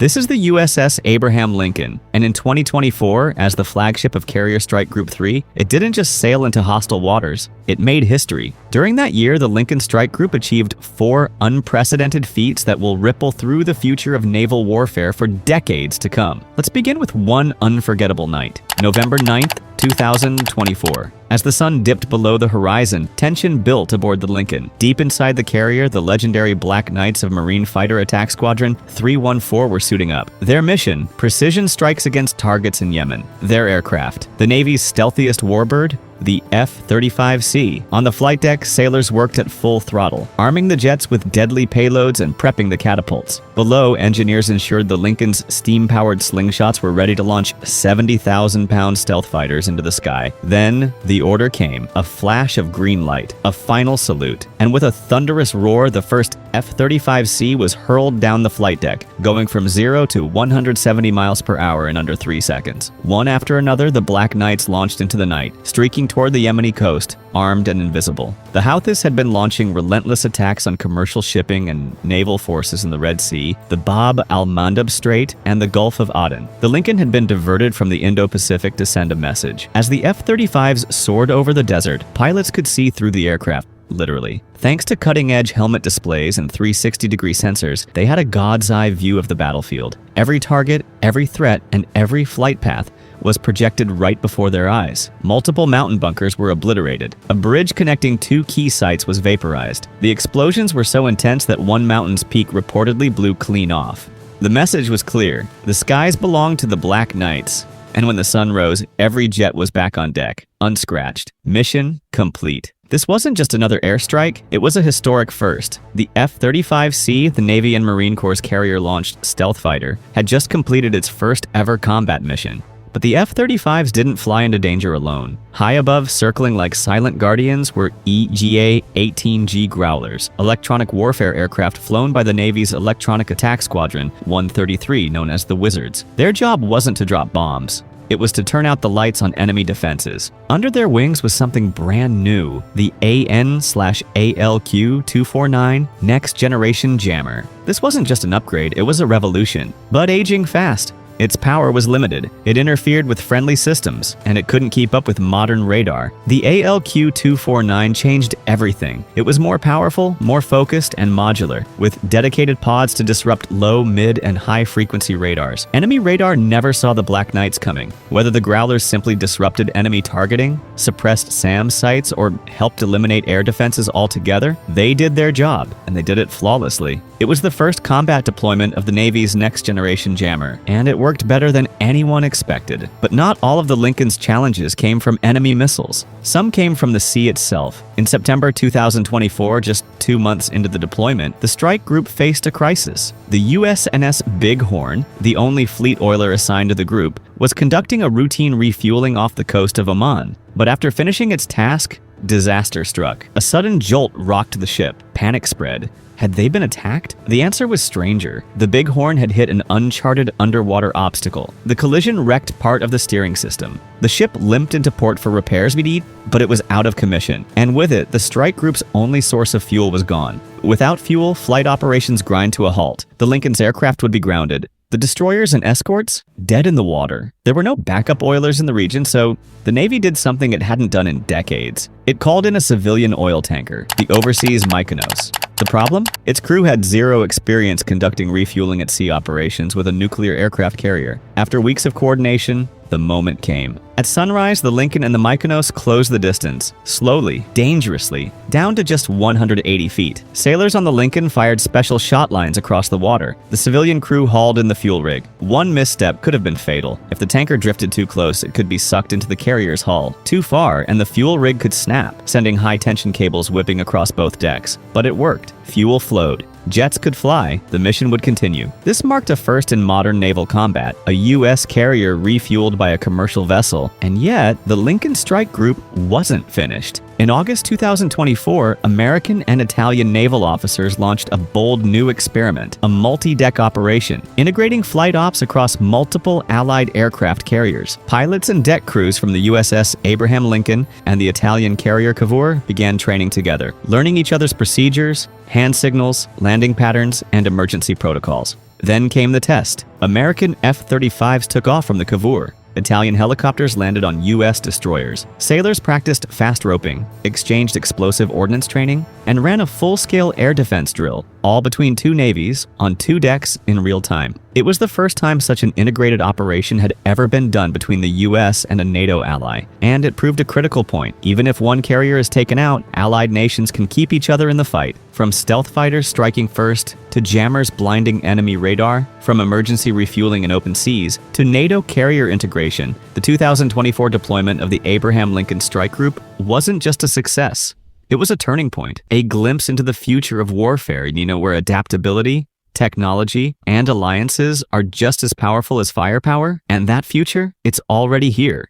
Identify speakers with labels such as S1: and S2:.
S1: This is the USS Abraham Lincoln, and in 2024, as the flagship of Carrier Strike Group 3, it didn't just sail into hostile waters, it made history. During that year, the Lincoln Strike Group achieved 4 unprecedented feats that will ripple through the future of naval warfare for decades to come. Let's begin with one unforgettable night. November 9th, 2024. As the sun dipped below the horizon, tension built aboard the Lincoln. Deep inside the carrier, the legendary Black Knights of Marine Fighter Attack Squadron 314 were suiting up. Their mission: precision strikes against targets in Yemen. Their aircraft: the Navy's stealthiest warbird, the F-35C. On the flight deck, sailors worked at full throttle, arming the jets with deadly payloads and prepping the catapults. Below, engineers ensured the Lincoln's steam-powered slingshots were ready to launch 70,000-pound stealth fighters into the sky. Then, the order came, a flash of green light, a final salute, and with a thunderous roar, the first F-35C was hurled down the flight deck, going from 0 to 170 miles per hour in under 3 seconds. One after another, the Black Knights launched into the night, streaking toward the Yemeni coast, armed and invisible. The Houthis had been launching relentless attacks on commercial shipping and naval forces in the Red Sea, the Bab al-Mandab Strait, and the Gulf of Aden. The Lincoln had been diverted from the Indo-Pacific to send a message. As the F-35s soared over the desert, pilots could see through the aircraft, literally. Thanks to cutting-edge helmet displays and 360-degree sensors, they had a god's-eye view of the battlefield. Every target, every threat, and every flight path was projected right before their eyes. Multiple mountain bunkers were obliterated. A bridge connecting 2 key sites was vaporized. The explosions were so intense that one mountain's peak reportedly blew clean off. The message was clear: the skies belonged to the Black Knights. And when the sun rose, every jet was back on deck, unscratched. Mission complete. This wasn't just another airstrike, it was a historic first. The F-35C, the Navy and Marine Corps' carrier-launched stealth fighter, had just completed its first ever combat mission. But the F-35s didn't fly into danger alone. High above, circling like silent guardians, were EGA-18G Growlers, electronic warfare aircraft flown by the Navy's Electronic Attack Squadron 133, known as the Wizards. Their job wasn't to drop bombs. It was to turn out the lights on enemy defenses. Under their wings was something brand new: the AN/ALQ-249 Next Generation Jammer. This wasn't just an upgrade, it was a revolution, but aging fast. Its power was limited, it interfered with friendly systems, and it couldn't keep up with modern radar. The ALQ-249 changed everything. It was more powerful, more focused, and modular, with dedicated pods to disrupt low, mid, and high-frequency radars. Enemy radar never saw the Black Knights coming. Whether the Growlers simply disrupted enemy targeting, suppressed SAM sites, or helped eliminate air defenses altogether, they did their job, and they did it flawlessly. It was the first combat deployment of the Navy's Next Generation Jammer, and it worked better than anyone expected. But not all of the Lincoln's challenges came from enemy missiles. Some came from the sea itself. In September 2024, just 2 months into the deployment, the strike group faced a crisis. The USNS Bighorn, the only fleet oiler assigned to the group, was conducting a routine refueling off the coast of Oman. But after finishing its task, disaster struck. A sudden jolt rocked the ship. Panic spread. Had they been attacked? The answer was stranger. The Bighorn had hit an uncharted underwater obstacle. The collision wrecked part of the steering system. The ship limped into port for repairs, but it was out of commission. And with it, the strike group's only source of fuel was gone. Without fuel, flight operations grind to a halt. The Lincoln's aircraft would be grounded. The destroyers and escorts, dead in the water. There were no backup oilers in the region, so the Navy did something it hadn't done in decades. It called in a civilian oil tanker, the Overseas Mykonos. The problem? Its crew had zero experience conducting refueling at sea operations with a nuclear aircraft carrier. After weeks of coordination, the moment came. At sunrise, the Lincoln and the Mykonos closed the distance, slowly, dangerously, down to just 180 feet. Sailors on the Lincoln fired special shot lines across the water. The civilian crew hauled in the fuel rig. One misstep could have been fatal. If the tanker drifted too close, it could be sucked into the carrier's hull. Too far, and the fuel rig could snap, sending high-tension cables whipping across both decks. But it worked. Fuel flowed. Jets could fly, the mission would continue. This marked a first in modern naval combat, a U.S. carrier refueled by a commercial vessel, and yet the Lincoln Strike Group wasn't finished. In August 2024, American and Italian naval officers launched a bold new experiment, a multi-deck operation, integrating flight ops across multiple Allied aircraft carriers. Pilots and deck crews from the USS Abraham Lincoln and the Italian carrier Cavour began training together, learning each other's procedures, hand signals, landing patterns, and emergency protocols. Then came the test. American F-35s took off from the Cavour. Italian helicopters landed on U.S. destroyers. Sailors practiced fast roping, exchanged explosive ordnance training, and ran a full-scale air defense drill, all between two navies, on two decks in real time. It was the first time such an integrated operation had ever been done between the U.S. and a NATO ally, and it proved a critical point. Even if one carrier is taken out, allied nations can keep each other in the fight. From stealth fighters striking first, to jammers blinding enemy radar, from emergency refueling in open seas, to NATO carrier integration, the 2024 deployment of the Abraham Lincoln Strike Group wasn't just a success. It was a turning point, a glimpse into the future of warfare, where adaptability, technology, and alliances are just as powerful as firepower. And that future, it's already here.